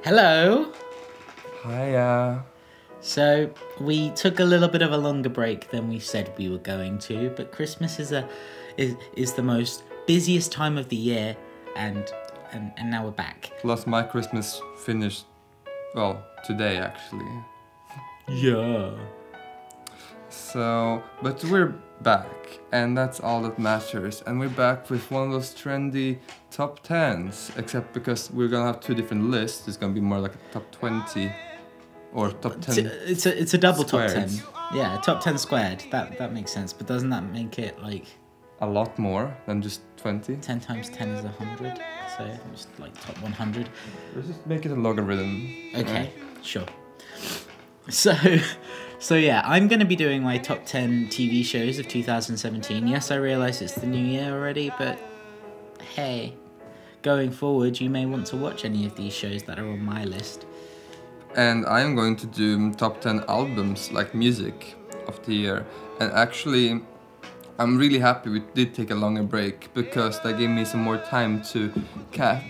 Hello. Hiya. So we took a little bit of a longer break than we said we were going to, but Christmas is the most busiest time of the year, and now we're back. Plus my Christmas finished, well, today actually. Yeah. So, but we're back, and that's all that matters. And we're back with one of those trendy top 10s, except because we're gonna have two different lists. It's gonna be more like a top 20 or top 10. It's a double squared. top 10. Yeah, top 10 squared. That makes sense. But doesn't that make it like A lot more than just 20. 10 times 10 is 100? So just like top 100. Let's just make it a logarithm. Okay, sure. So yeah, I'm going to be doing my top 10 TV shows of 2017. Yes, I realise it's the new year already, but hey, going forward, you may want to watch any of these shows that are on my list. And I'm going to do top 10 albums, like music, of the year. And actually, I'm really happy we did take a longer break, because that gave me some more time to get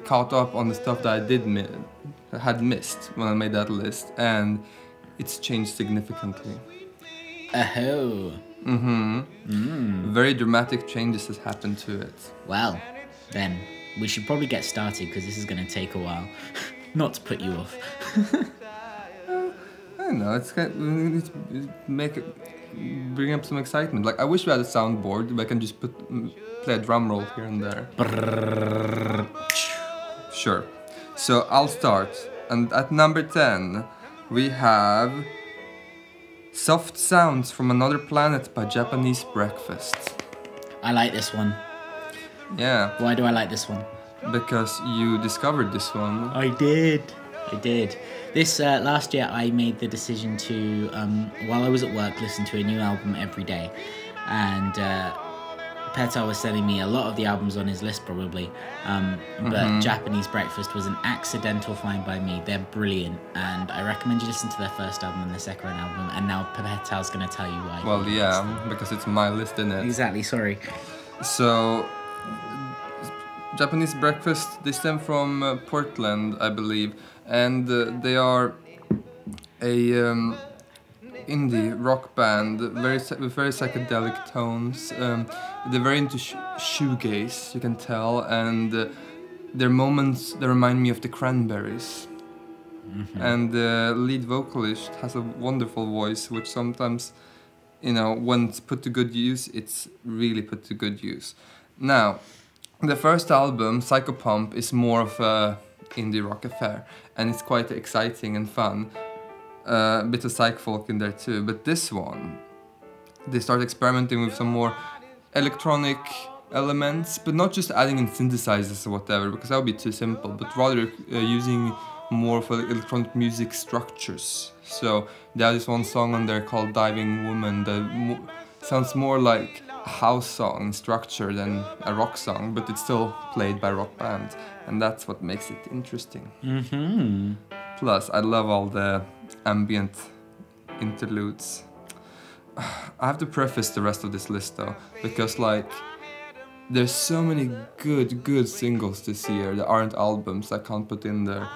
caught up on the stuff that I had missed when I made that list. And it's changed significantly. Oh. Very dramatic changes has happened to it. Well, then, we should probably get started, because this is going to take a while. Not to put you off. I don't know, we need to bring up some excitement. Like, I wish we had a soundboard where I can just play a drum roll here and there. Sure. So I'll start. And at number 10, we have Soft Sounds from Another Planet by Japanese Breakfast. I like this one. Yeah. Why do I like this one? Because you discovered this one. I did. This last year I made the decision to, while I was at work, listen to a new album every day. And Petar was sending me a lot of the albums on his list probably. But Japanese Breakfast was an accidental find by me. They're brilliant. And I recommend you listen to their first album and their second album. And now Petar's going to tell you why. Well, yeah, because it's my list, isn't it? Exactly, sorry. So, Japanese Breakfast, they stem from Portland, I believe, and they are a indie rock band, with very psychedelic tones. They're very into shoegaze, you can tell, and their moments they remind me of the Cranberries. And the lead vocalist has a wonderful voice, which sometimes, when it's put to good use, it's really put to good use. Now, the first album, Psychopomp, is more of a indie rock affair, and it's quite exciting and fun. A bit of psych folk in there too, but this one, they start experimenting with some more electronic elements, but not just adding in synthesizers or whatever, because that would be too simple, but rather using more of electronic music structures. So there is one song on there called Diving Woman that sounds more like a house song structure than a rock song, but it's still played by a rock band, and that's what makes it interesting. Plus, I love all the ambient interludes. I have to preface the rest of this list though, because there's so many good singles this year that aren't albums I can't put in there.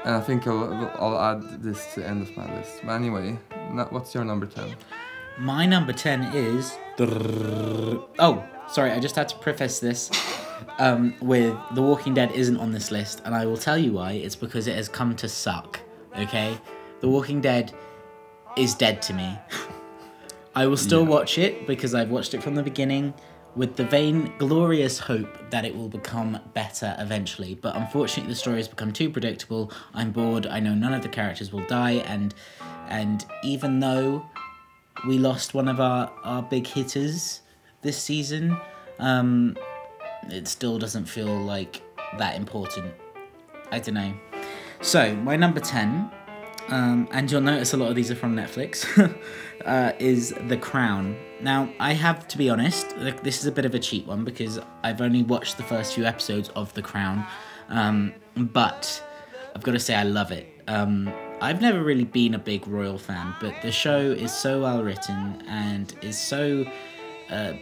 And I think I'll add this to the end of my list. But anyway, what's your number 10? My number 10 is... Oh, sorry, I just had to preface this with The Walking Dead isn't on this list, and I will tell you why. It's because it has come to suck, okay? The Walking Dead is dead to me. I will still watch it, because I've watched it from the beginning, with the vain, glorious hope that it will become better eventually. But unfortunately, the story has become too predictable. I'm bored. I know none of the characters will die, and even though we lost one of our big hitters this season, it still doesn't feel like that important. I don't know. So, my number 10, and you'll notice a lot of these are from Netflix, is The Crown. Now, I have to be honest, this is a bit of a cheat one, because I've only watched the first few episodes of The Crown, but I've got to say I love it. I've never really been a big royal fan, but the show is so well written and is so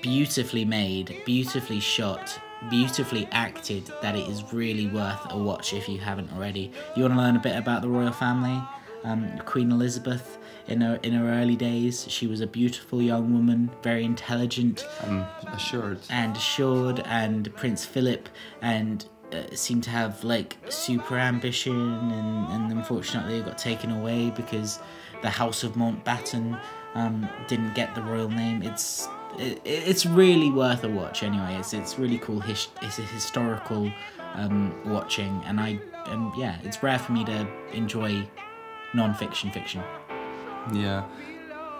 beautifully made, beautifully shot, beautifully acted that it is really worth a watch if you haven't already. You want to learn a bit about the royal family? Queen Elizabeth, in her early days, she was a beautiful young woman, very intelligent. Assured. And Prince Philip and seemed to have like super ambition, and unfortunately it got taken away because the House of Mountbatten didn't get the royal name. It's really worth a watch anyway. It's really cool. It's a historical watching, and it's rare for me to enjoy non-fiction fiction. Yeah,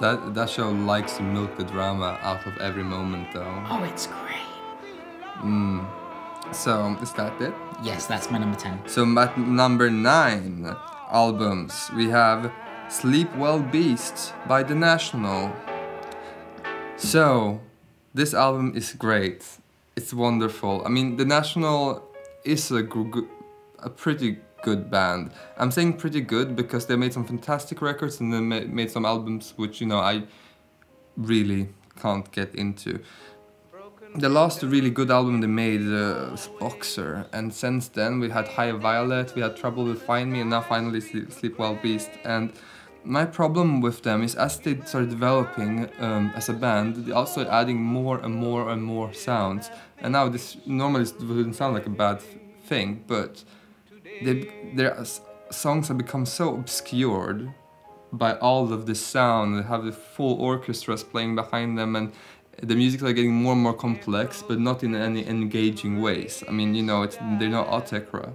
that show likes to milk the drama out of every moment, though. Oh, it's great. So is that it? Yes, that's my number 10. So at number 9 albums we have Sleep Well Beast by The National. So this album is great. It's wonderful. I mean, The National is a pretty good band. I'm saying pretty good because they made some fantastic records and they made some albums which, you know, I really can't get into. The last really good album they made was Boxer, and since then we had High Violet, we had Trouble Will Find Me, and now finally Sleep Well Beast. And my problem with them is as they started developing as a band, they also started adding more and more and more sounds. And now this normally wouldn't sound like a bad thing, but their songs have become so obscured by all of the sound. They have the full orchestras playing behind them, and the music are getting more and more complex, but not in any engaging ways. I mean, you know, they're not opera.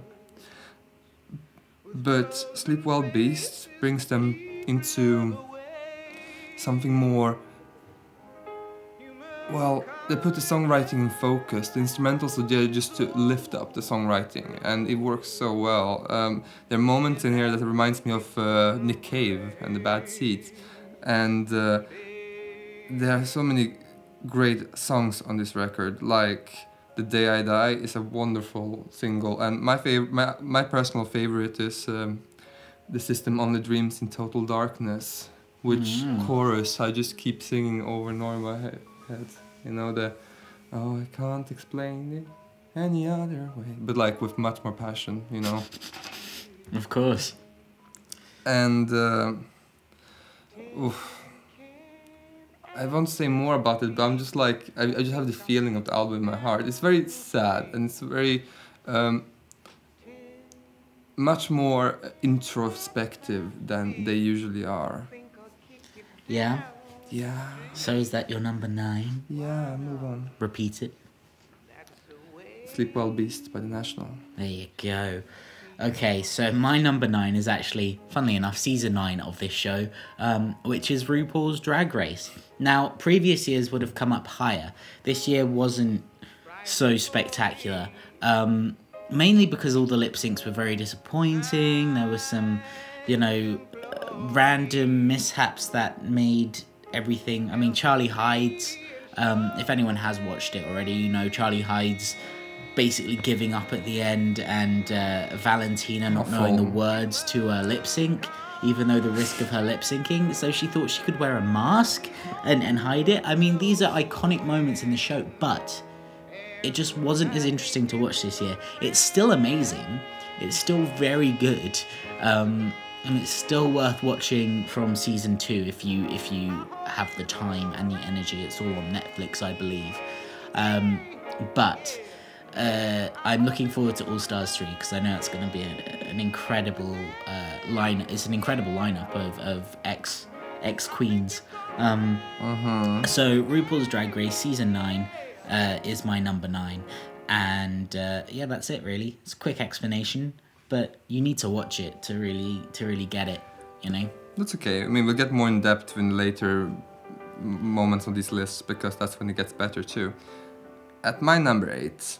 But Sleep Well Beast brings them into something more. Well, they put the songwriting in focus. The instrumentals are there just to lift up the songwriting, and it works so well. There are moments in here that reminds me of Nick Cave and The Bad Seeds, and there are so many great songs on this record. Like The Day I Die is a wonderful single, and my personal favorite is The System Only Dreams in Total Darkness, which chorus I just keep singing over and over in my head. You know, I can't explain it any other way, but like with much more passion, you know. Of course. And I won't say more about it, but I'm just like, I just have the feeling of the album in my heart. It's very sad, and it's very much more introspective than they usually are. Yeah? Yeah. So is that your number 9? Yeah, move on. Repeat it. Sleep Well Beast by The National. There you go. Okay, so my number 9 is actually, funnily enough, season 9 of this show, which is RuPaul's Drag Race. Now, previous years would have come up higher. This year wasn't so spectacular, mainly because all the lip syncs were very disappointing. There was some, you know, random mishaps that made everything. I mean, Charlie Hyde's, if anyone has watched it already, you know Charlie Hyde's basically giving up at the end, and Valentina not knowing the words to her lip sync, even though the risk of her lip syncing, so she thought she could wear a mask and hide it. I mean, these are iconic moments in the show, but it just wasn't as interesting to watch this year. It's still amazing, it's still very good, and it's still worth watching from season 2 if you have the time and the energy. It's all on Netflix, I believe. But I'm looking forward to All Stars 3 because I know it's going to be an incredible line. It's an incredible lineup of ex queens. So RuPaul's Drag Race season 9 is my number 9, and yeah, that's it really. It's a quick explanation, but you need to watch it to really get it, you know? That's okay. I mean, we'll get more in depth in later moments of these lists because that's when it gets better too. At my number 8,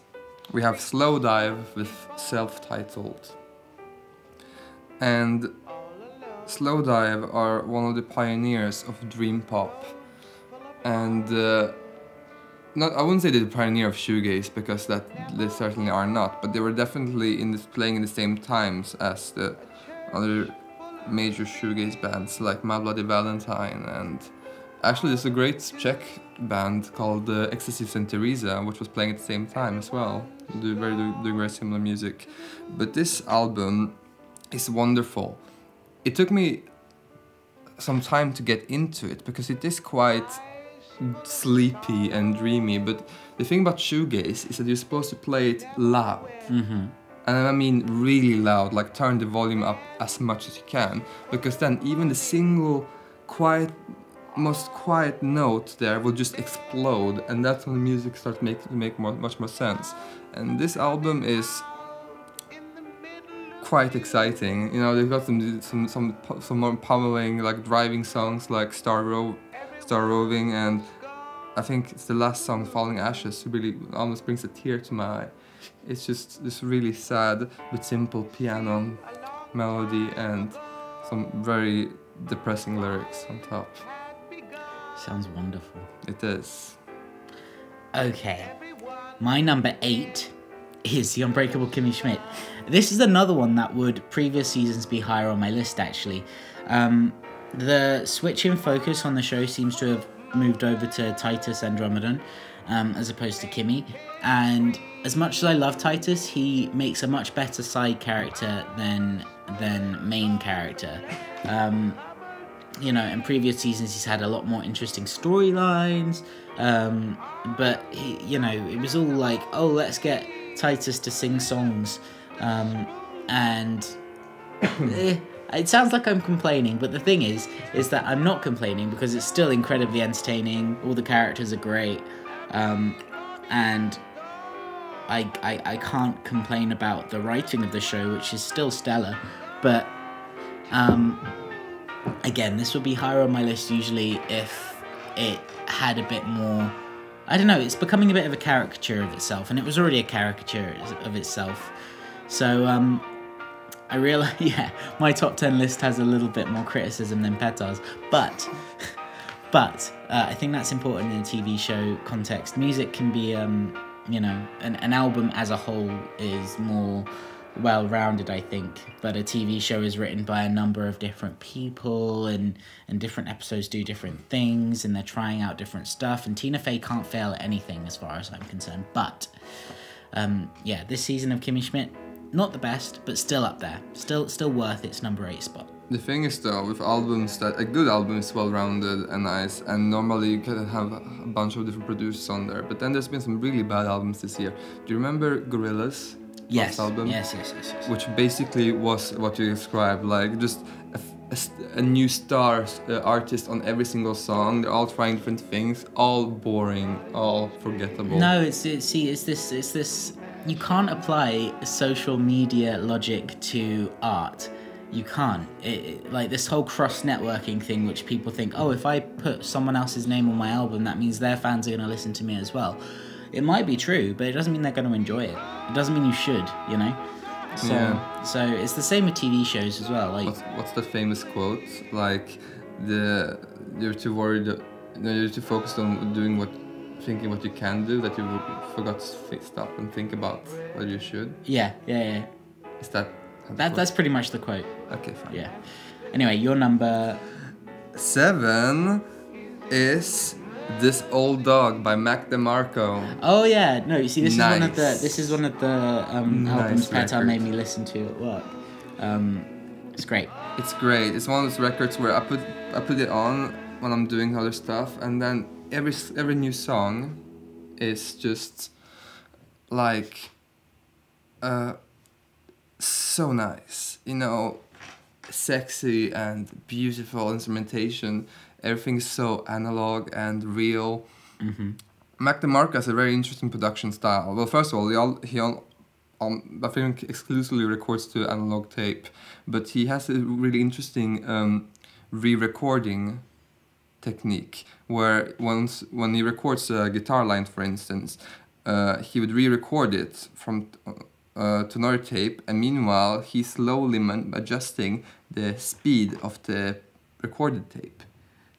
we have Slowdive with Self-Titled. And Slowdive are one of the pioneers of dream pop. And I wouldn't say they're the pioneer of shoegaze because they certainly are not, but they were definitely playing in the same times as the other major shoegaze bands like My Bloody Valentine, and actually there's a great Czech band called Ecstasy St. Teresa, which was playing at the same time as well. Doing very similar music. But this album is wonderful. It took me some time to get into it because it is quite sleepy and dreamy, but the thing about shoegaze is that you're supposed to play it loud. Mm-hmm. And I mean really loud, like turn the volume up as much as you can, because then even the single most quiet note there will just explode, and that's when the music starts to make much more sense. And this album is quite exciting. You know, they've got some more pummeling, like driving songs like Star Roving, and I think it's the last song, Falling Ashes, really almost brings a tear to my eye. It's just this really sad but simple piano melody and some very depressing lyrics on top. Sounds wonderful. It is. Okay, my number 8 is the Unbreakable Kimmy Schmidt. This is another one that would previous seasons be higher on my list, actually. The switch in focus on the show seems to have moved over to Titus Andromedon, as opposed to Kimmy. And as much as I love Titus, he makes a much better side character than main character. You know, in previous seasons he's had a lot more interesting storylines, but he, you know, it was all like, oh, let's get Titus to sing songs, and it sounds like I'm complaining, but the thing is that I'm not complaining, because it's still incredibly entertaining. All the characters are great, and I can't complain about the writing of the show, which is still stellar. But again, this would be higher on my list usually if it had a bit more, I don't know, it's becoming a bit of a caricature of itself, and it was already a caricature of itself. So I realize, yeah, my top 10 list has a little bit more criticism than Petar's, but I think that's important in a TV show context. Music can be, you know, an album as a whole is more well-rounded, I think, but a TV show is written by a number of different people, and different episodes do different things, and they're trying out different stuff, and Tina Fey can't fail at anything as far as I'm concerned. But yeah, this season of Kimmy Schmidt, not the best, but still up there, still worth its number 8 spot. The thing is, though, with albums, that a good album is well-rounded and nice, and normally you can have a bunch of different producers on there, but then there's been some really bad albums this year. Do you remember Gorillaz? Yes. Album? Yes. Which basically was what you described, like just a new star artist on every single song. They're all trying different things, all boring, all forgettable. No, it's this. You can't apply social media logic to art. You can't. Like this whole cross-networking thing, which people think, oh, if I put someone else's name on my album, that means their fans are going to listen to me as well. It might be true, but it doesn't mean they're going to enjoy it. It doesn't mean you should, you know? So, yeah. So it's the same with TV shows as well. Like, what's the famous quote? Like, you're too worried, you're too focused on thinking what you can do, that you forgot to stop and think about what you should. Yeah. Is that... That's pretty much the quote. Okay, fine. Yeah. Anyway, your number 7 is This Old Dog by Mac DeMarco. Oh yeah, no. You see, this Nice. is one of the albums Petar made me listen to at work. It's great. It's great. It's one of those records where I put it on when I'm doing other stuff, and then every new song is just like so nice, you know, sexy and beautiful instrumentation. Everything's so analog and real. Mm-hmm. Mac DeMarco has a very interesting production style. Well, first of all, I think exclusively records to analog tape, but he has a really interesting re-recording technique where when he records a guitar line, for instance, he would re-record it from to another tape, and meanwhile he's slowly adjusting the speed of the recorded tape,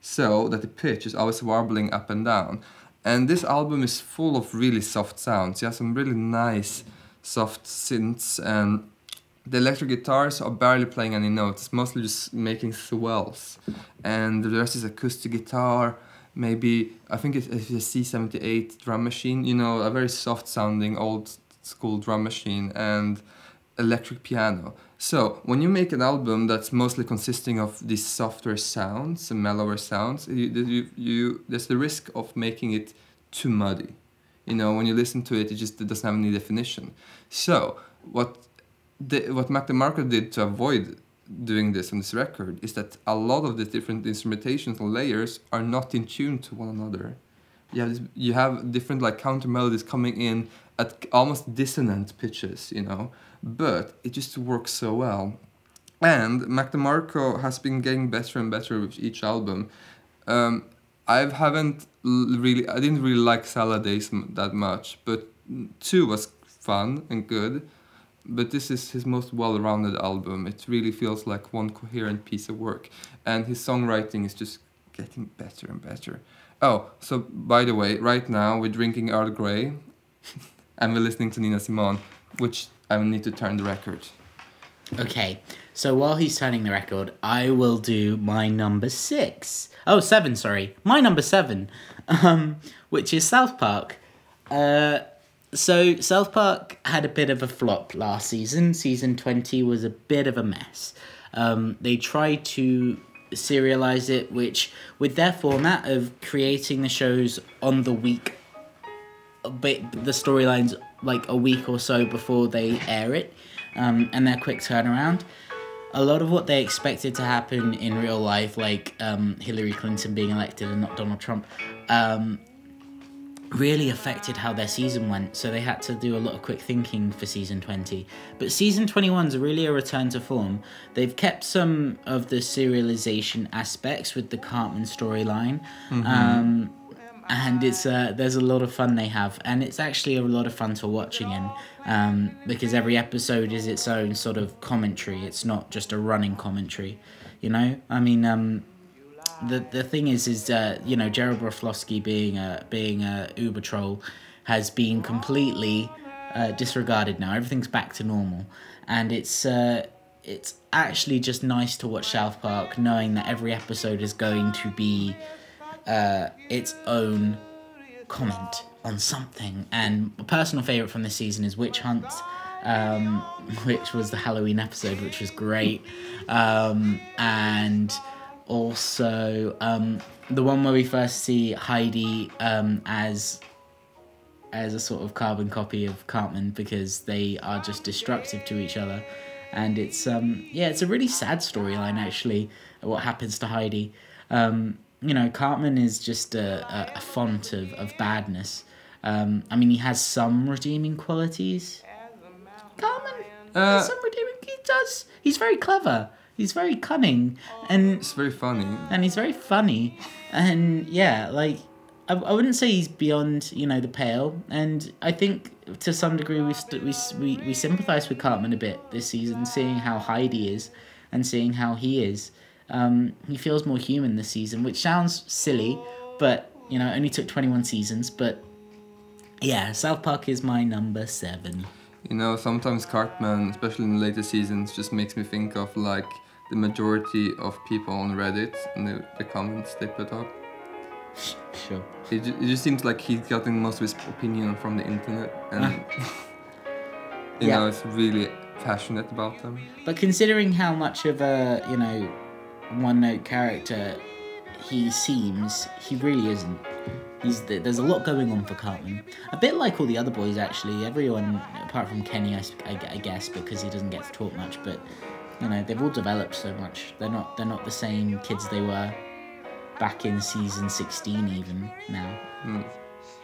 so that the pitch is always warbling up and down. And this album is full of really soft sounds. He has some really nice soft synths, and the electric guitars are barely playing any notes. It's mostly just making swells, and the rest is acoustic guitar. maybe I think it's a C78 drum machine, you know, a very soft sounding old school drum machine, and electric piano. So when you make an album that's mostly consisting of these softer sounds and mellower sounds, there's the risk of making it too muddy. You know, when you listen to it, it doesn't have any definition. So what Mac DeMarco did to avoid doing this on this record is that a lot of the different instrumentations and layers are not in tune to one another. You have different like counter melodies coming in at almost dissonant pitches, you know, but it just works so well. And Mac DeMarco has been getting better and better with each album. I didn't really like Salad Days that much, but 2 was fun and good. But this is his most well-rounded album. It really feels like one coherent piece of work. And his songwriting is just getting better and better. Oh, so by the way, right now we're drinking Earl Grey and we're listening to Nina Simone, which I will need to turn the record. Okay, so while he's turning the record, I will do my number 6. Oh, 7, sorry. My number 7, which is South Park. So South Park had a bit of a flop last season. Season 20 was a bit of a mess. They tried to serialize it, which with their format of creating the shows on the week, the storylines like a week or so before they air it, and their quick turnaround, a lot of what they expected to happen in real life, like Hillary Clinton being elected and not Donald Trump, really affected how their season went, so they had to do a lot of quick thinking for season 20. But season 21 is really a return to form. They've kept some of the serialization aspects with the Cartman storyline, and it's there's a lot of fun they have, and it's actually a lot of fun to watch again, because every episode is its own sort of commentary. It's not just a running commentary, you know? I mean, the thing is you know, Gerald Broflovsky being a Uber troll has been completely disregarded now. Everything's back to normal, and it's actually just nice to watch South Park knowing that every episode is going to be its own comment on something. And a personal favourite from this season is Witch Hunt, which was the Halloween episode, which was great, and also the one where we first see Heidi as a sort of carbon copy of Cartman, because they are just destructive to each other. And it's it's a really sad storyline, actually, what happens to Heidi. You know, Cartman is just a font of badness. I mean, he has some redeeming qualities. Cartman has some redeeming... He does. He's very clever. He's very cunning. And it's very funny. And he's very funny. And, yeah, like, I wouldn't say he's beyond, you know, the pale. And I think, to some degree, we sympathise with Cartman a bit this season, seeing how Heidi is and seeing how he is. He feels more human this season, which sounds silly, but, you know, it only took 21 seasons. But, yeah, South Park is my number 7. You know, sometimes Cartman, especially in the later seasons, just makes me think of, like, the majority of people on Reddit and the comments they put up. Sure. It just seems like he's gotten most of his opinion from the internet, and you know, it's really passionate about them. But considering how much of a, you know, one-note character he seems, he really isn't. There's a lot going on for Cartman. A bit like all the other boys, actually. Everyone, apart from Kenny, I guess, because he doesn't get to talk much. But, you know, they've all developed so much. They're not the same kids they were back in season 16 even now.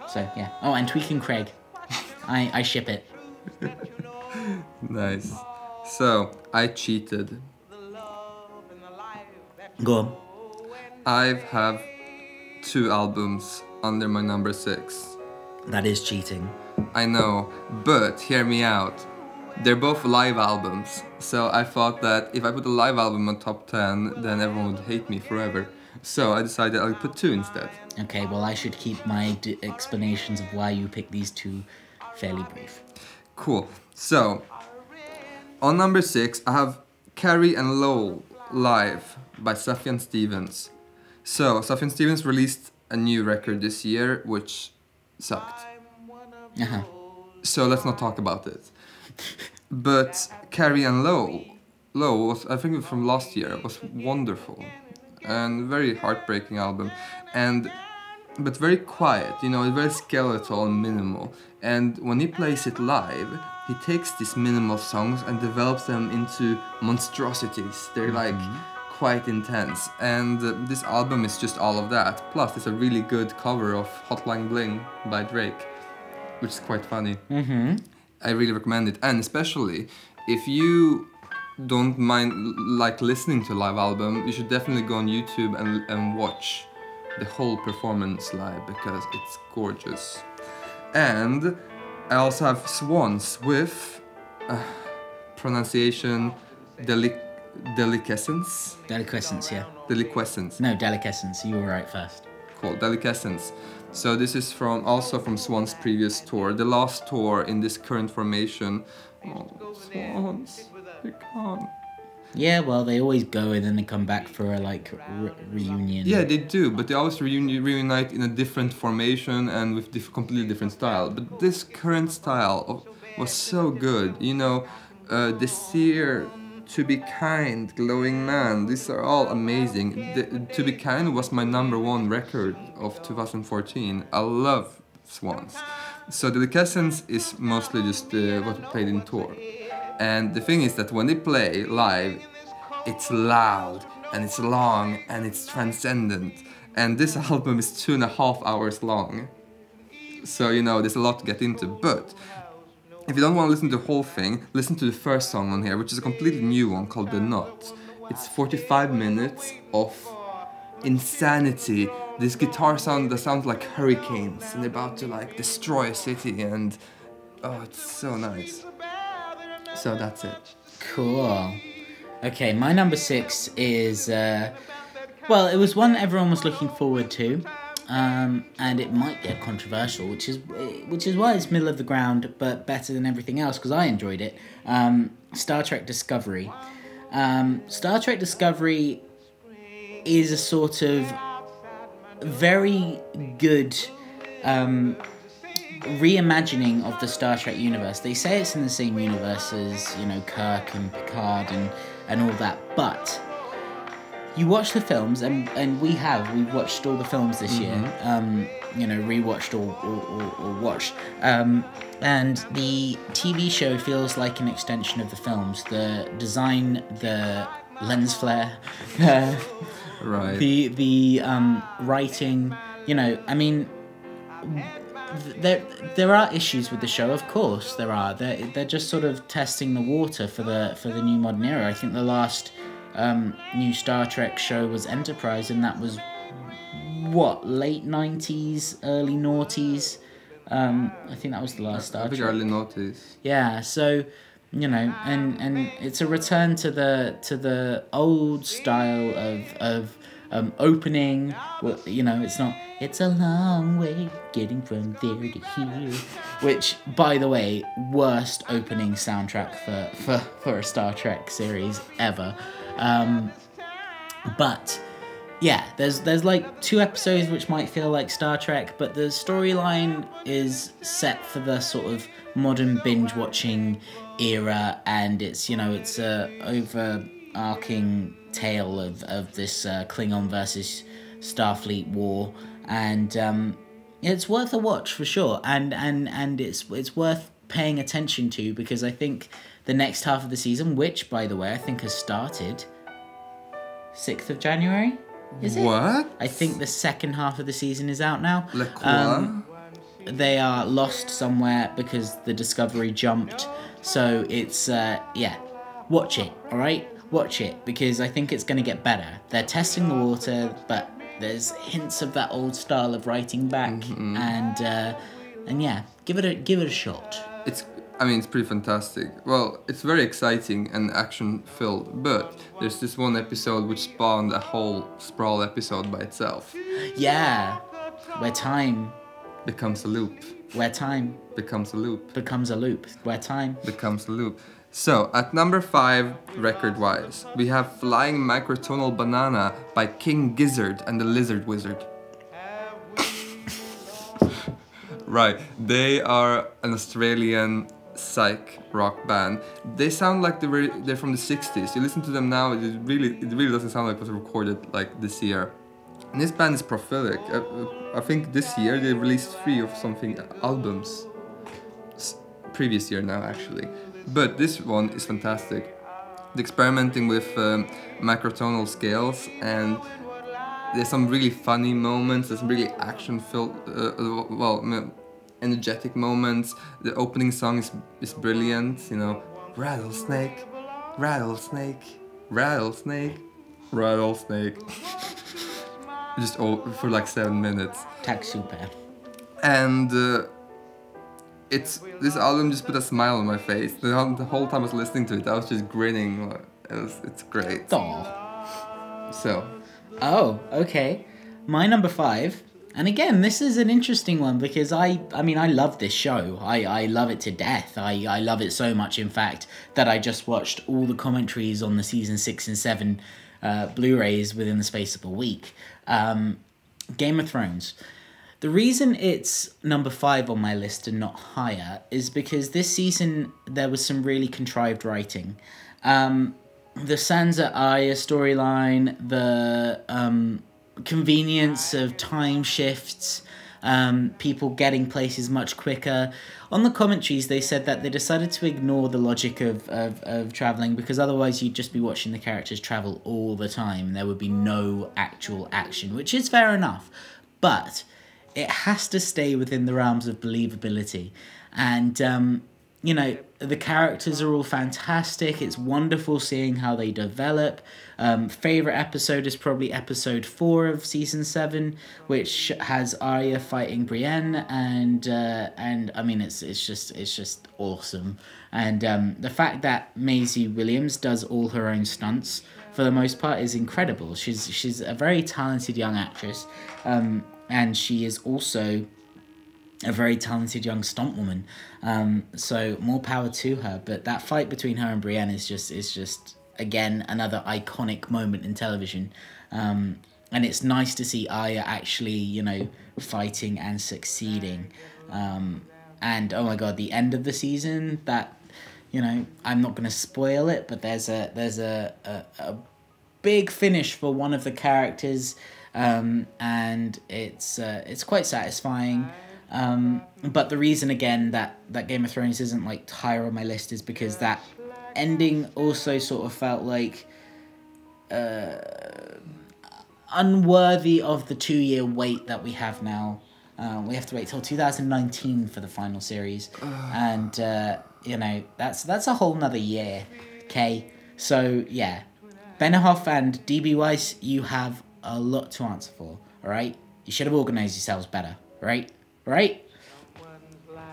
So, yeah. Oh, and Tweaking Craig. I ship it. Nice. So, I cheated. Go on. I have 2 albums under my number 6. That is cheating. I know, but hear me out. They're both live albums, so I thought that if I put a live album on top 10, then everyone would hate me forever. So I decided I'll put 2 instead. Okay, well, I should keep my explanations of why you picked these 2 fairly brief. Cool. So, on number 6, I have Carrie and Lowell live by Sufjan Stevens. So, Sufjan Stevens released a new record this year, which sucked. Uh-huh. So let's not talk about it. But Carrie and Lo was, I think from last year, was wonderful. And very heartbreaking album. But very quiet, you know, very skeletal and minimal. And when he plays it live, he takes these minimal songs and develops them into monstrosities. They're like quite intense. And this album is just all of that. Plus, it's a really good cover of Hotline Bling by Drake, which is quite funny. I really recommend it. And especially if you don't mind like listening to a live album, you should definitely go on YouTube and watch the whole performance live because it's gorgeous. And I also have Swans with pronunciation Deliquescence. Deliquescence, yeah. Deliquescence. No, Deliquescence. You were right first. Cool, Deliquescence. So this is also from Swans' previous tour, the last tour in this current formation. Oh, Swans, they can't. Yeah, well, they always go and then they come back for a reunion. Yeah, they do, but they always reunite in a different formation and with completely different style. But this current style was so good. You know, Desire, To Be Kind, Glowing Man, these are all amazing. To Be Kind was my #1 record of 2014. I love Swans. So Deliquescence is mostly just what we played in tour. And the thing is that when they play live, it's loud and it's long and it's transcendent. And this album is 2.5 hours long. So, you know, there's a lot to get into. But if you don't want to listen to the whole thing, listen to the first song on here, which is a completely new one called The Knot. It's 45 minutes of insanity. This guitar sound that sounds like hurricanes and they're about to like destroy a city, and oh, it's so nice. So that's it. Cool. Okay, my #6 is, well, it was one everyone was looking forward to, and it might get controversial, which is why it's middle of the ground, but better than everything else, because I enjoyed it. Star Trek Discovery. Star Trek Discovery is a sort of very good reimagining of the Star Trek universe. They say it's in the same universe as, you know, Kirk and Picard and all that, but you watch the films, and we've watched all the films this year, you know, rewatched or watched, and the TV show feels like an extension of the films. The design, the lens flare, right, the writing, you know, I mean, there are issues with the show, of course there are. They're just sort of testing the water for the new modern era. I think the last new Star Trek show was Enterprise, and that was what, late 90s, early noughties. I think that was the last Star Trek. Early noughties. Yeah, so you know, and it's a return to the old style of opening. Well, you know, it's a long way getting from there to here, which, by the way, worst opening soundtrack for a Star Trek series ever. But yeah, there's like 2 episodes which might feel like Star Trek, but the storyline is set for the sort of modern binge watching era, and it's, you know, it's a overarching tale of this Klingon versus Starfleet war, and it's worth a watch for sure, and it's worth paying attention to, because I think the next half of the season, which by the way I think has started 6th of January, is it? What? I think the second half of the season is out now. They are lost somewhere because the Discovery jumped, so it's yeah, watch it, all right? Watch it, because I think it's going to get better. They're testing the water, but there's hints of that old style of writing back, and yeah, give it a shot. It's pretty fantastic. Well, it's very exciting and action-filled, but there's this one episode which spawned a whole Sprawl episode by itself. Yeah, where time becomes a loop. Where time becomes a loop. Becomes a loop. Where time becomes a loop. So, at #5, record-wise, we have Flying Microtonal Banana by King Gizzard and the Lizard Wizard. Right, they are an Australian psych rock band. They sound like they're from the 60s. You listen to them now, it really doesn't sound like it was recorded like this year. And this band is prolific. I think this year they released 3 of something albums. Previous year now actually. But this one is fantastic. They're experimenting with microtonal scales, and there's some really funny moments, there's some really action-filled, energetic moments. The opening song is brilliant, you know. Rattlesnake, rattlesnake, rattlesnake, rattlesnake. Just for like 7 minutes. Tack super. And this album just put a smile on my face. The whole time I was listening to it, I was just grinning. It's great. Aw. So. Oh, okay. My number 5. And again, this is an interesting one because I mean, I love this show. I love it to death. I love it so much, in fact, that I just watched all the commentaries on the season 6 and 7 Blu-rays within the space of a week. Game of Thrones. The reason it's number 5 on my list and not higher is because this season there was some really contrived writing. The Sansa Arya storyline, the convenience of time shifts, people getting places much quicker. On the commentaries, they said that they decided to ignore the logic of travelling because otherwise you'd just be watching the characters travel all the time. There would be no actual action, which is fair enough. But it has to stay within the realms of believability. And, you know, the characters are all fantastic. It's wonderful seeing how they develop. Favorite episode is probably episode 4 of season 7, which has Arya fighting Brienne, and I mean it's just awesome. And the fact that Maisie Williams does all her own stunts for the most part is incredible. She's a very talented young actress, and she is also a very talented young stunt woman. So more power to her. But that fight between her and Brienne is just again another iconic moment in television. And it's nice to see Arya actually, you know, fighting and succeeding. And oh my god, the end of the season, that, you know, I'm not gonna spoil it, but there's a big finish for one of the characters, and it's quite satisfying. But the reason again that Game of Thrones isn't like higher on my list is because that ending also sort of felt like unworthy of the 2-year wait that we have now. We have to wait till 2019 for the final series, and you know, that's a whole nother year. Okay, so yeah, Benioff and DB Weiss, you have a lot to answer for. All right, you should have organized yourselves better. Right.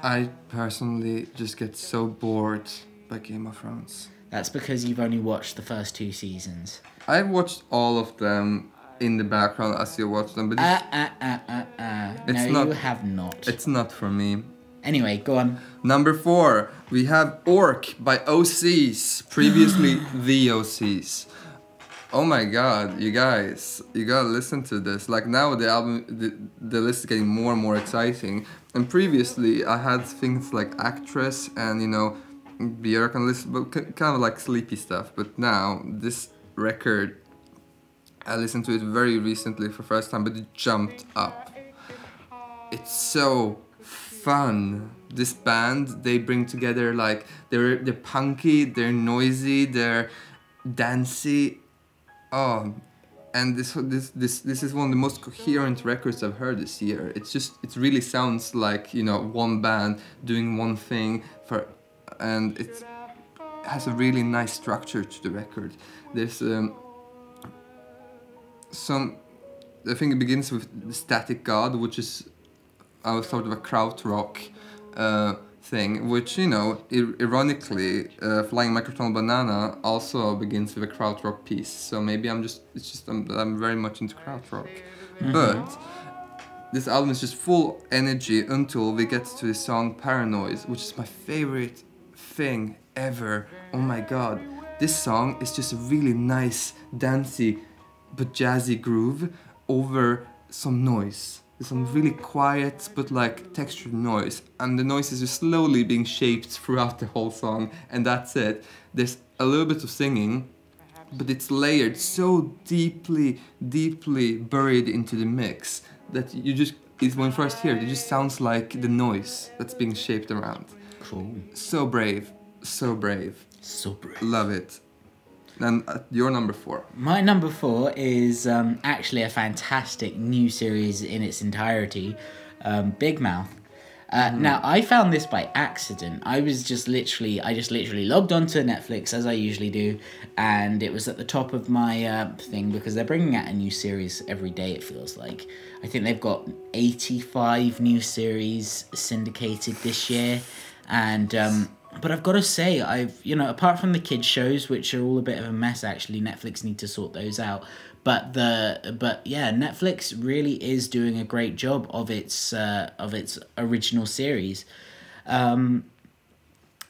I personally just get so bored by Game of Thrones. That's because you've only watched the first 2 seasons. I've watched all of them in the background as you watch them, but no, not, you have not. It's not for me. Anyway, go on. Number 4, we have Orc by OCs, previously the OCs. Oh my god, you guys, you gotta listen to this. Like now the album, the list is getting more and more exciting. And previously I had things like Actress and, you know, Björk and listen, but kind of like sleepy stuff. But now this record, I listened to it very recently for the first time, but it jumped up. It's so fun. This band, they bring together like they're punky, they're noisy, they're dancey. Oh, and this is one of the most coherent records I've heard this year. It really sounds like, you know, one band doing one thing and it has a really nice structure to the record. There's I think it begins with the Static God, which is sort of a krautrock thing, which, you know, ironically, Flying Microtonal Banana also begins with a krautrock piece. So maybe I'm very much into krautrock. Mm-hmm. But this album is just full energy until we get to the song Paranoid, which is my favorite thing ever. Oh my god, this song is just a really nice, dancey, but jazzy groove over some noise. There's some really quiet but like textured noise, and the noises are slowly being shaped throughout the whole song, and that's it. There's a little bit of singing, but it's layered so deeply buried into the mix that you just, when you first hear it, it just sounds like the noise that's being shaped around. Cool. So brave, so brave. So brave. Love it. And your number 4. My number 4 is actually a fantastic new series in its entirety, Big Mouth. Now, I found this by accident. I just literally logged onto Netflix, as I usually do, and it was at the top of my thing, because they're bringing out a new series every day, it feels like. I think they've got 85 new series syndicated this year, and... but I've got to say, apart from the kids shows, which are all a bit of a mess, actually, Netflix need to sort those out. But Netflix really is doing a great job of its original series.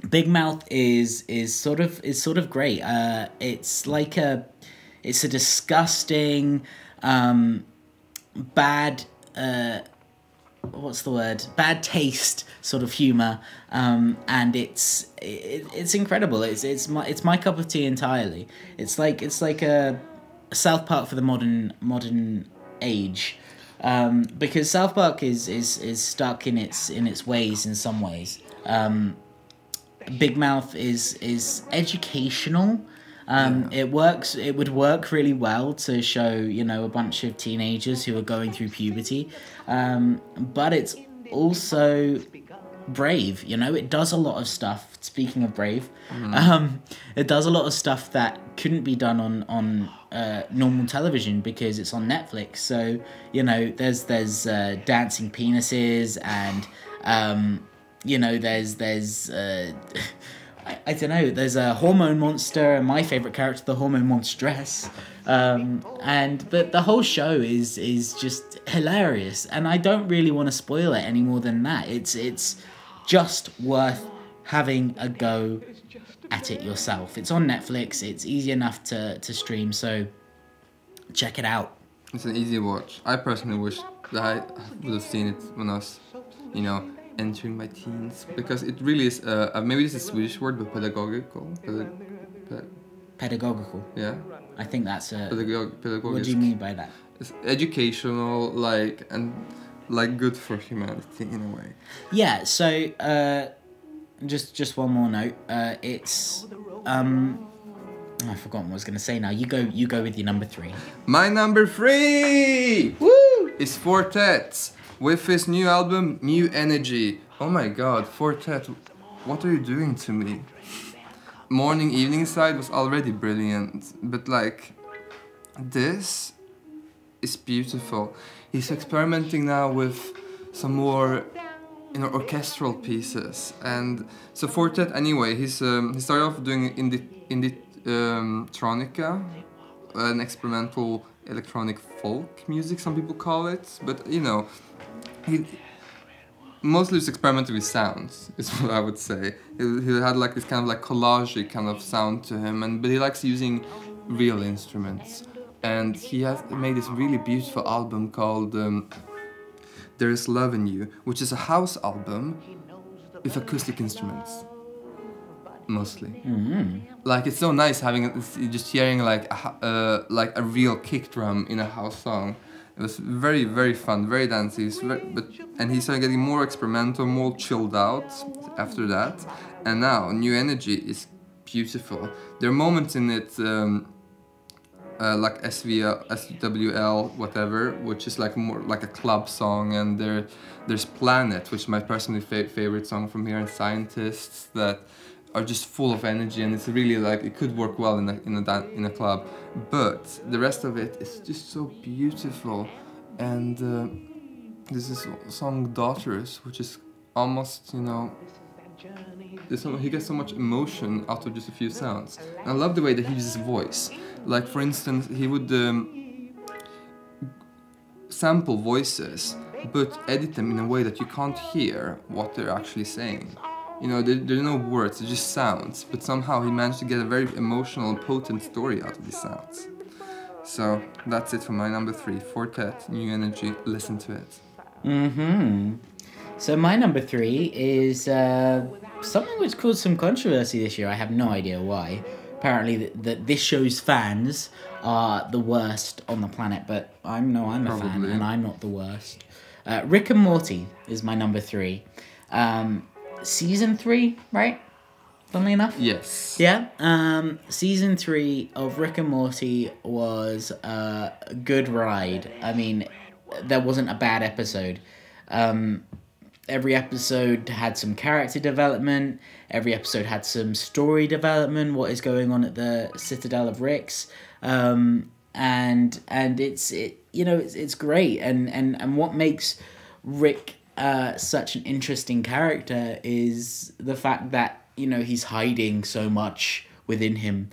Big Mouth is sort of great. It's a disgusting, bad. What's the word? Bad taste sort of humor, and it's incredible. It's my cup of tea entirely. It's like a South Park for the modern age, because South Park is stuck in its ways in some ways. Big Mouth is educational. It would work really well to show, a bunch of teenagers who are going through puberty, but it's also brave, it does a lot of stuff, speaking of brave, it does a lot of stuff that couldn't be done on normal television because it's on Netflix, so, there's dancing penises, and, there's I don't know, there's a hormone monster, and my favourite character, the hormone monstress, and the whole show is just hilarious, and I don't really want to spoil it any more than that. It's just worth having a go at it yourself. It's on Netflix, it's easy enough to stream, so check it out. It's an easy watch. I personally wish that I would have seen it when I was, entering my teens, because it really is, maybe this is a Swedish word, but pedagogical. Pedagogical? Yeah. I think that's a... Pedagogic. What do you mean by that? It's educational, and good for humanity in a way. Yeah, so, just one more note. It's, I've forgotten what I was going to say now. You go with your number 3. My number 3! Woo! Is Fortet. With his new album, New Energy. Oh my god, Fortet, what are you doing to me? Morning Evening Side was already brilliant, but this is beautiful. He's experimenting now with some more, orchestral pieces, and so Fortet, anyway, he started off doing indie tronica, an experimental electronic folk music, some people call it, but he mostly was experimenting with sounds, is what I would say. He had this kind of collage kind of sound to him, but he likes using real instruments. And he has made this really beautiful album called There Is Love in You, which is a house album with acoustic instruments, mostly. It's so nice just hearing a real kick drum in a house song. It was very, very fun, very dancey, and he started getting more experimental, more chilled out after that. And now, New Energy is beautiful. There are moments in it, like SWL, whatever, which is more like a club song, and there's Planet, which is my personally favorite song from here, and Scientists, that are just full of energy, and it's really it could work well in a club. But the rest of it is just so beautiful, and this is song Daughters, which is almost he gets so much emotion out of just a few sounds. And I love the way that he uses voice. For instance, he would sample voices, but edit them in a way that you can't hear what they're actually saying. There are no words, they're just sounds, but somehow he managed to get a very emotional and potent story out of these sounds. So that's it for my number 3, Fortet, New Energy, listen to it. Mm-hmm. So my number 3 is something which caused some controversy this year. I have no idea why. Apparently that this show's fans are the worst on the planet, but I'm a fan Probably. and I'm not the worst. Rick and Morty is my number 3. Season 3, right? Funnily enough. Yes. Yeah. Season 3 of Rick and Morty was a good ride. I mean, there wasn't a bad episode. Every episode had some character development. Every episode had some story development. What is going on at the Citadel of Ricks, and it's great. And what makes Rick such an interesting character is the fact that he's hiding so much within him.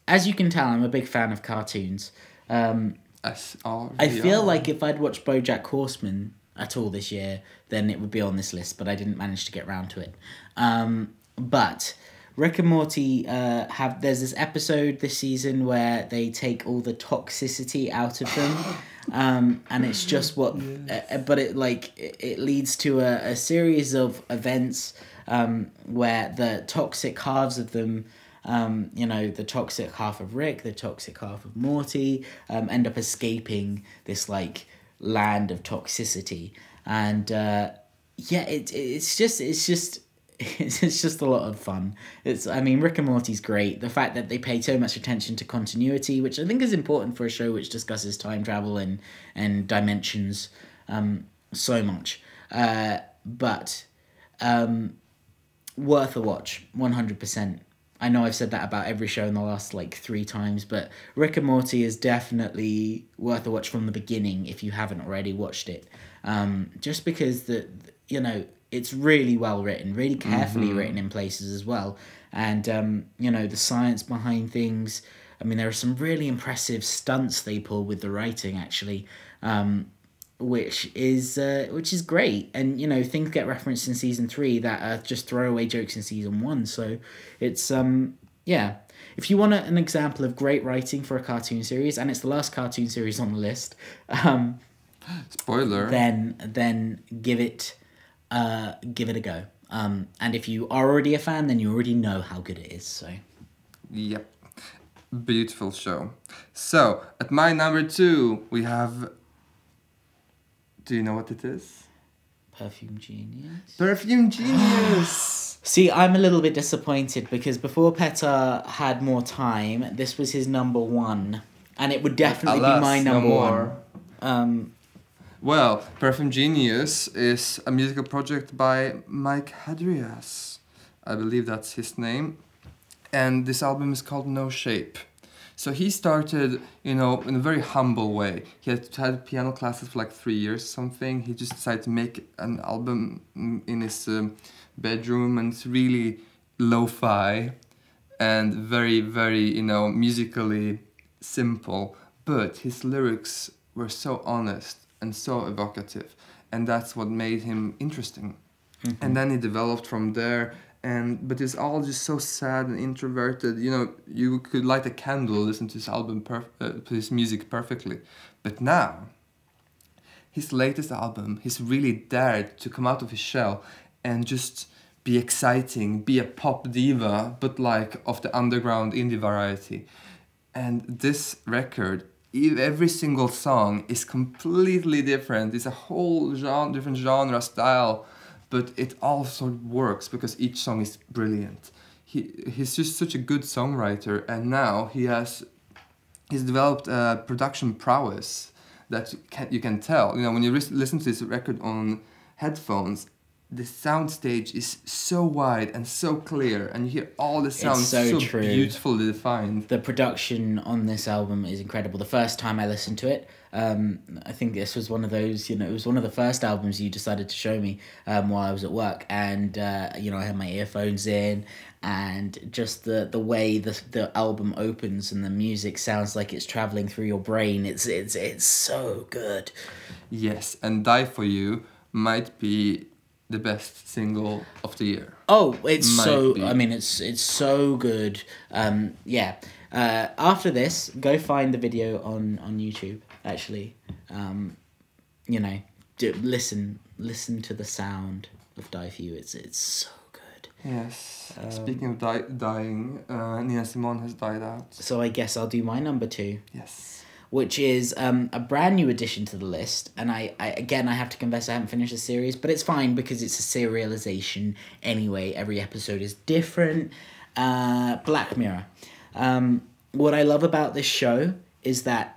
As you can tell, I'm a big fan of cartoons. I feel like if I'd watched BoJack Horseman at all this year, then it would be on this list, but I didn't manage to get round to it. But Rick and Morty there's this episode this season where they take all the toxicity out of them, and it's just but it leads to a series of events where the toxic halves of them, the toxic half of Rick, the toxic half of Morty, end up escaping this land of toxicity, and it's just a lot of fun. Rick and Morty's great. The fact that they pay so much attention to continuity, which I think is important for a show which discusses time travel and dimensions so much, but worth a watch 100%. I know I've said that about every show in the last 3 times, but Rick and Morty is definitely worth a watch from the beginning if you haven't already watched it. Just because it's really well written, really carefully written in places as well. And, the science behind things. There are some really impressive stunts they pull with the writing, actually, which is great. And, things get referenced in season 3 that are just throwaway jokes in season 1. So it's, if you want an example of great writing for a cartoon series, and it's the last cartoon series on the list, spoiler, then give it a go. And if you are already a fan, then you already know how good it is. So, yep, beautiful show. So at my number 2, we have. Do you know what it is? Perfume Genius. Perfume Genius. See, I'm a little bit disappointed because before Petar had more time, this was his number 1, and it would definitely be my number 1. Well, Perfume Genius is a musical project by Mike Hadrias. I believe that's his name. And this album is called No Shape. So he started, in a very humble way. He had piano classes for 3 years or something. He just decided to make an album in his bedroom, and it's really lo-fi and very, very, musically simple. But his lyrics were so honest and so evocative, and that's what made him interesting. And then he developed from there. But it's all just so sad and introverted. You could light a candle, listen to his album, to his music perfectly. But now, his latest album, he's really dared to come out of his shell and just be exciting, be a pop diva, but of the underground indie variety. And this record, every single song is completely different. It's a whole different genre, style. But it all sort of works because each song is brilliant. He's just such a good songwriter, and now he's developed a production prowess that you can tell. When you listen to this record on headphones, the soundstage is so wide and so clear, and you hear all the sounds so beautifully defined. The production on this album is incredible. The first time I listened to it, I think this was one of those, it was one of the first albums you decided to show me while I was at work, and I had my earphones in, and just the way the album opens and the music sounds like it's traveling through your brain. It's so good. Yes, and Die For You might be the best single of the year. Oh, it's it's so good. After this, go find the video on YouTube, actually. listen to the sound of Die For You. It's so good. Yes. Speaking of dying, Nina Simone has died out. So I guess I'll do my number 2. Yes. Which is a brand new addition to the list. And I have to confess I haven't finished the series, but it's fine because it's a serialization anyway. Every episode is different. Black Mirror. What I love about this show is that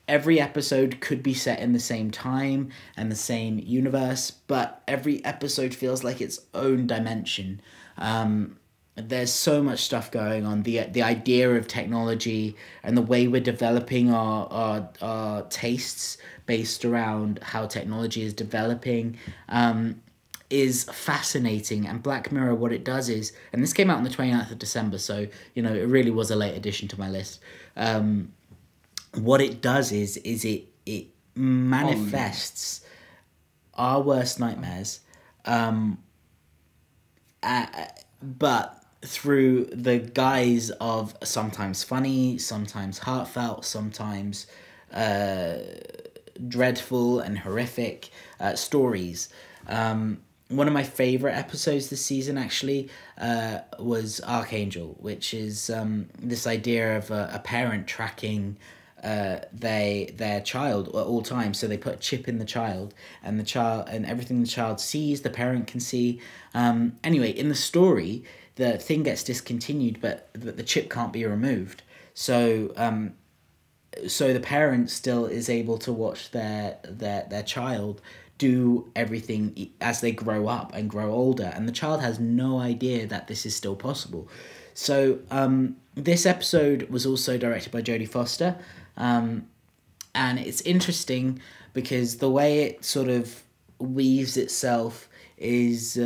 every episode could be set in the same time and the same universe, but every episode feels like its own dimension. There's so much stuff going on. The idea of technology and the way we're developing our tastes based around how technology is developing is fascinating. And Black Mirror, what it does is, and this came out on the 29th of December, so, you know, it really was a late addition to my list. What it does is it manifests our worst nightmares, but through the guise of sometimes funny, sometimes heartfelt, sometimes dreadful and horrific stories. One of my favourite episodes this season actually was Archangel, which is this idea of a parent tracking their child at all times. So they put a chip in the child, and everything the child sees, the parent can see. Anyway, in the story, the thing gets discontinued, but the chip can't be removed. So the parent still is able to watch their child do everything as they grow up and grow older, and the child has no idea that this is still possible. So this episode was also directed by Jodie Foster, and it's interesting because the way it sort of weaves itself is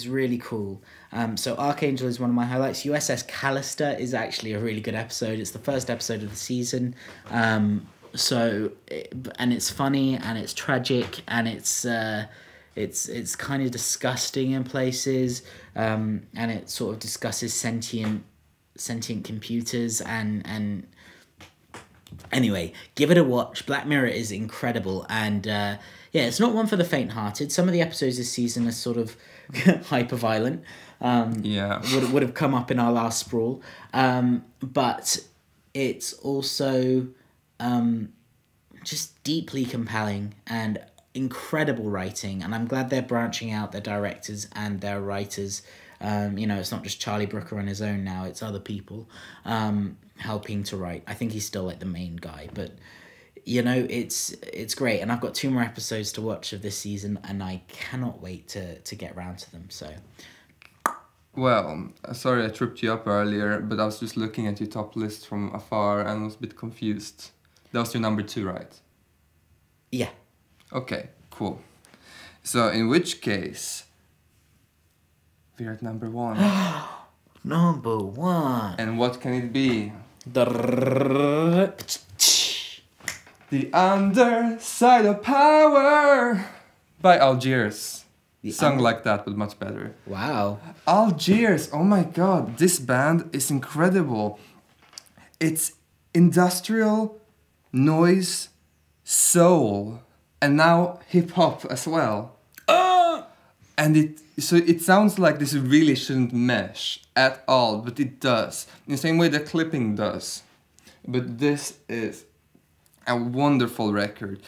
really cool. So Archangel is one of my highlights. USS Callister is actually a really good episode. It's the first episode of the season. And it's funny and it's tragic and it's kind of disgusting in places. And it sort of discusses sentient computers and anyway, give it a watch. Black Mirror is incredible, and it's not one for the faint-hearted. Some of the episodes this season are sort of hyper-violent. Would have come up in our last Sprawl. But it's also just deeply compelling and incredible writing, and I'm glad they're branching out their directors and their writers. It's not just Charlie Brooker on his own now, it's other people helping to write. I think he's still like the main guy, but it's great, and I've got 2 more episodes to watch of this season, and I cannot wait to get around to them. So, well, sorry I tripped you up earlier, but I was just looking at your top list from afar and was a bit confused. That was your number 2, right? Yeah. Okay, cool. So in which case, we're at number 1. Number 1. And what can it be? The Underside of Power by Algiers. Sung like that, but much better. Wow. Algiers, oh my god, this band is incredible. It's industrial, noise, soul, and now hip-hop as well. And it sounds like this really shouldn't mesh at all, but it does. In the same way that clipping does. But this is a wonderful record.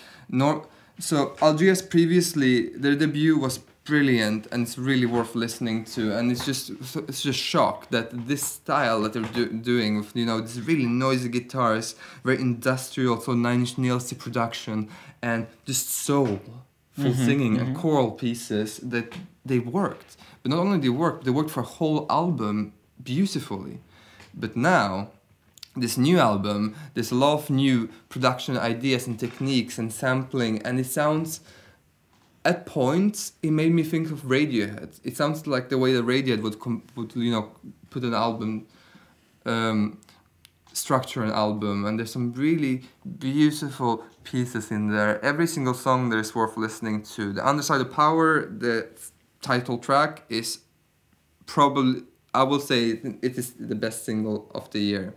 So Algiers previously, their debut was brilliant and it's really worth listening to. And it's just shock that this style that they're doing with, these really noisy guitars, very industrial, so 9 Inch Nails production, and just soulful singing and choral pieces, that they worked. But not only they worked for a whole album beautifully. But now, this new album, there's a lot of new production ideas and techniques and sampling, and it sounds, at points, it made me think of Radiohead. It sounds like the way that Radiohead would put an album, structure an album, and there's some really beautiful pieces in there. Every single song there is worth listening to. The Underside of Power, the title track, is probably, I will say, it is the best single of the year.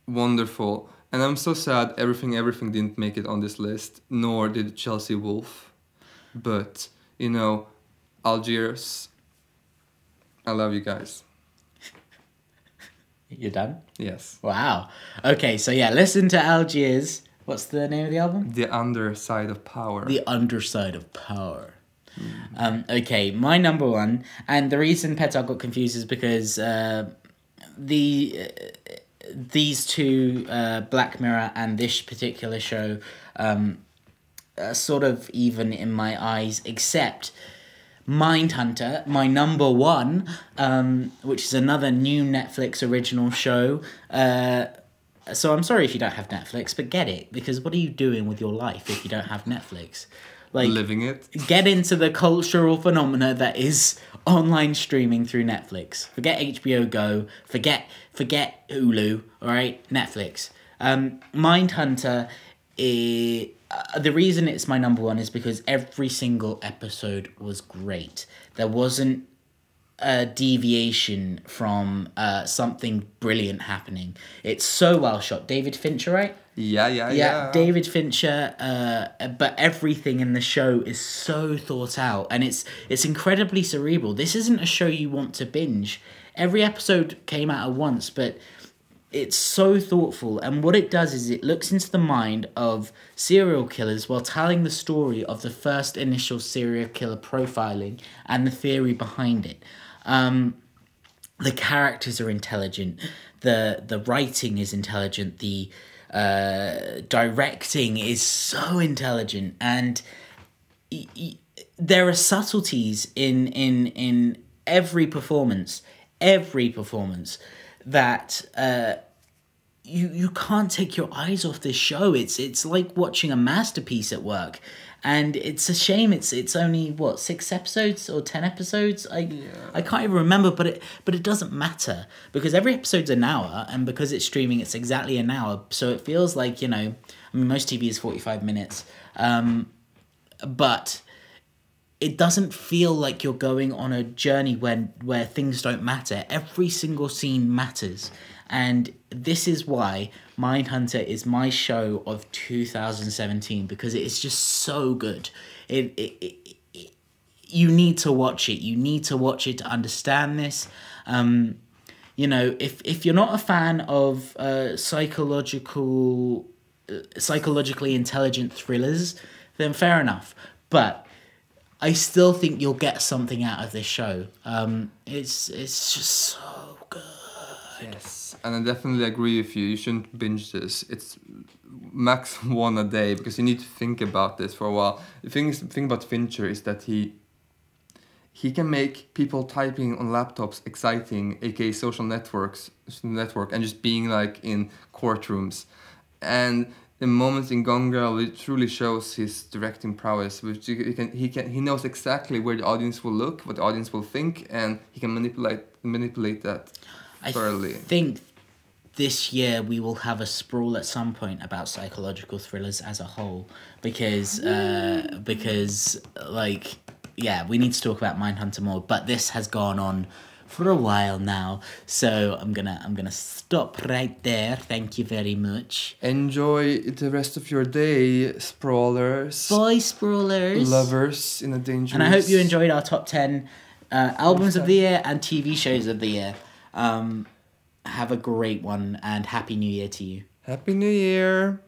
Wonderful. And I'm so sad everything didn't make it on this list, nor did Chelsea Wolf. But, you know, Algiers, I love you guys. You're done? Yes. Wow. Okay, so yeah, listen to Algiers. What's the name of the album? The Underside of Power. The Underside of Power. Okay, my number one, and the reason Petar got confused is because these two, Black Mirror and this particular show, are sort of even in my eyes, except Mindhunter, my number one, which is another new Netflix original show. So I'm sorry if you don't have Netflix, but get it, because what are you doing with your life if you don't have Netflix? Like, living it. Get into the cultural phenomena that is online streaming through Netflix. Forget HBO Go. Forget Hulu. All right, Netflix. Mindhunter. The reason it's my number one is because every single episode was great. There wasn't a deviation from something brilliant happening. It's so well shot. David Fincher, right? Yeah. David Fincher, but everything in the show is so thought out, and it's incredibly cerebral. This isn't a show you want to binge. Every episode came out at once, but it's so thoughtful, and what it does is it looks into the mind of serial killers while telling the story of the first initial serial killer profiling and the theory behind it. The characters are intelligent, the writing is intelligent, the directing is so intelligent, and there are subtleties in every performance that you can't take your eyes off this show. It's like watching a masterpiece at work, and it's a shame it's only 6 episodes or 10 episodes. I can't even remember, but it doesn't matter because every episode's an hour, and because it's streaming, it's exactly an hour. So it feels like, most TV is 45 minutes, but it doesn't feel like you're going on a journey where things don't matter. Every single scene matters. And this is why Mindhunter is my show of 2017, because it is just so good. You need to watch it. You need to watch it to understand this. If you're not a fan of psychologically intelligent thrillers, then fair enough. But I still think you'll get something out of this show. It's just so good. Yes, and I definitely agree with you. You shouldn't binge this. It's max one a day because you need to think about this for a while. The thing about Fincher is that he can make people typing on laptops exciting, aka social network, and just being like in courtrooms. And the moments in Gone Girl, it truly shows his directing prowess, which he knows exactly where the audience will look, what the audience will think, and he can manipulate that thoroughly. I think this year we will have a Sprawl at some point about psychological thrillers as a whole, because we need to talk about Mindhunter more, but this has gone on for a while now, so I'm gonna stop right there. Thank you very much. Enjoy the rest of your day, Sprawlers. Bye, Sprawlers. Lovers in a dangerous... And I hope you enjoyed our top 10 albums of the year and TV shows of the year. Have a great one, and Happy New Year to you. Happy New Year.